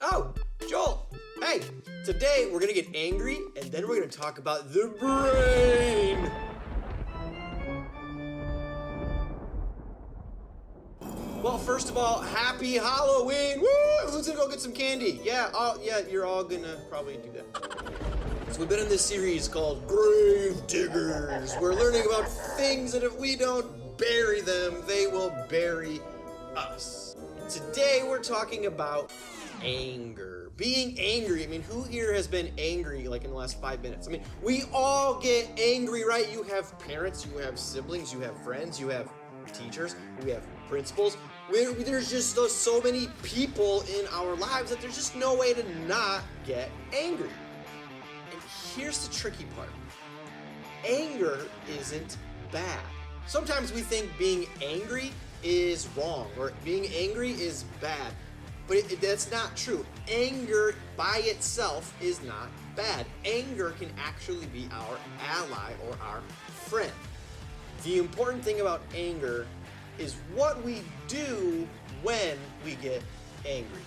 Oh, Jolt! Hey, today we're gonna get angry and then we're gonna talk about the brain! Well, first of all, happy Halloween! Woo! Who's gonna go get some candy? Yeah, you're all gonna probably do that. So we've been in this series called Grave Diggers. We're learning about things that if we don't bury them, they will bury us. And today we're talking about anger. Being angry. I mean, who here has been angry like in the last 5 minutes? I mean, we all get angry, right? You have parents, you have siblings, you have friends, you have teachers, we have principals. There's just so many people in our lives that there's just no way to not get angry. And here's the tricky part. Anger isn't bad. Sometimes we think being angry is wrong or being angry is bad. But that's not true. Anger by itself is not bad. Anger can actually be our ally or our friend. The important thing about anger is what we do when we get angry.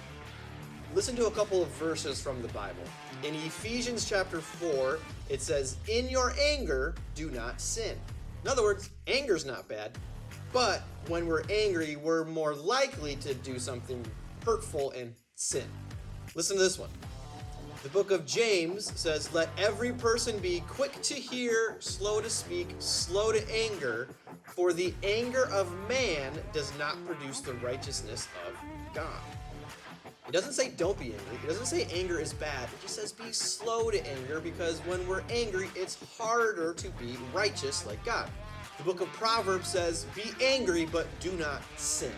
Listen to a couple of verses from the Bible. In Ephesians chapter 4, it says, "In your anger, do not sin." In other words, anger's not bad, but when we're angry, we're more likely to do something hurtful and sin. Listen to this one. The book of James says, "Let every person be quick to hear, slow to speak, slow to anger, for the anger of man does not produce the righteousness of God." It doesn't say don't be angry. It doesn't say anger is bad. It just says be slow to anger, because when we're angry, it's harder to be righteous like God. The book of Proverbs says, "Be angry, but do not sin."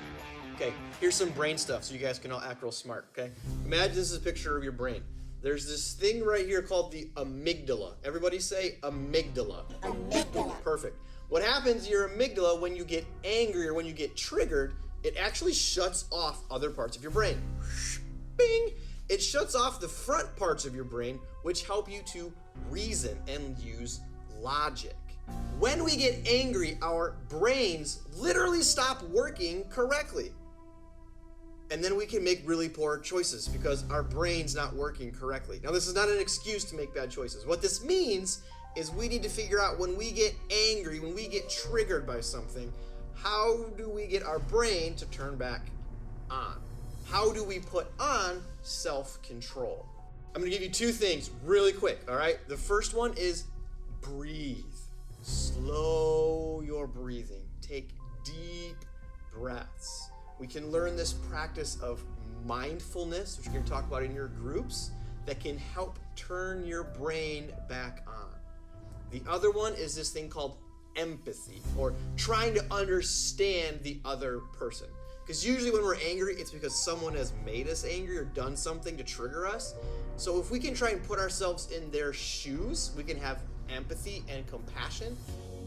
Okay, here's some brain stuff so you guys can all act real smart, okay? Imagine this is a picture of your brain. There's this thing right here called the amygdala. Everybody say amygdala. Amygdala. Perfect. What happens to your amygdala when you get angry or when you get triggered, it actually shuts off other parts of your brain. Bing! It shuts off the front parts of your brain, which help you to reason and use logic. When we get angry, our brains literally stop working correctly. And then we can make really poor choices because our brain's not working correctly. Now, this is not an excuse to make bad choices. What this means is we need to figure out when we get angry, when we get triggered by something, how do we get our brain to turn back on? How do we put on self-control? I'm gonna give you two things really quick, all right? The first one is breathe. Slow your breathing. Take deep breaths. We can learn this practice of mindfulness, which you're going to talk about in your groups, that can help turn your brain back on. The other one is this thing called empathy, or trying to understand the other person. Because usually when we're angry, it's because someone has made us angry or done something to trigger us. So if we can try and put ourselves in their shoes, we can have empathy and compassion,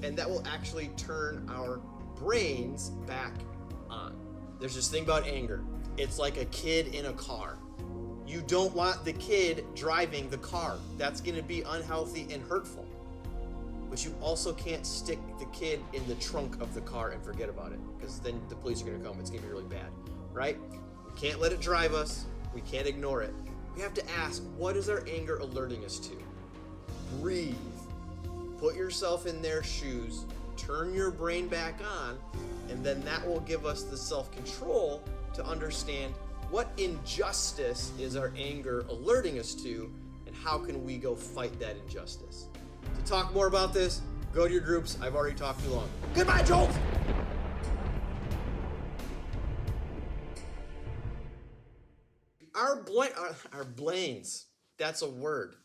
and that will actually turn our brains back on. There's this thing about anger. It's like a kid in a car. You don't want the kid driving the car. That's going to be unhealthy and hurtful. But you also can't stick the kid in the trunk of the car and forget about it, because then the police are going to come. It's going to be really bad, right? We can't let it drive us. We can't ignore it. We have to ask, what is our anger alerting us to? Breathe. Put yourself in their shoes. Turn your brain back on, and then that will give us the self-control to understand what injustice is our anger alerting us to, and how can we go fight that injustice. To talk more about this, go to your groups. I've already talked too long. Goodbye, Jolt! Our brains, that's a word.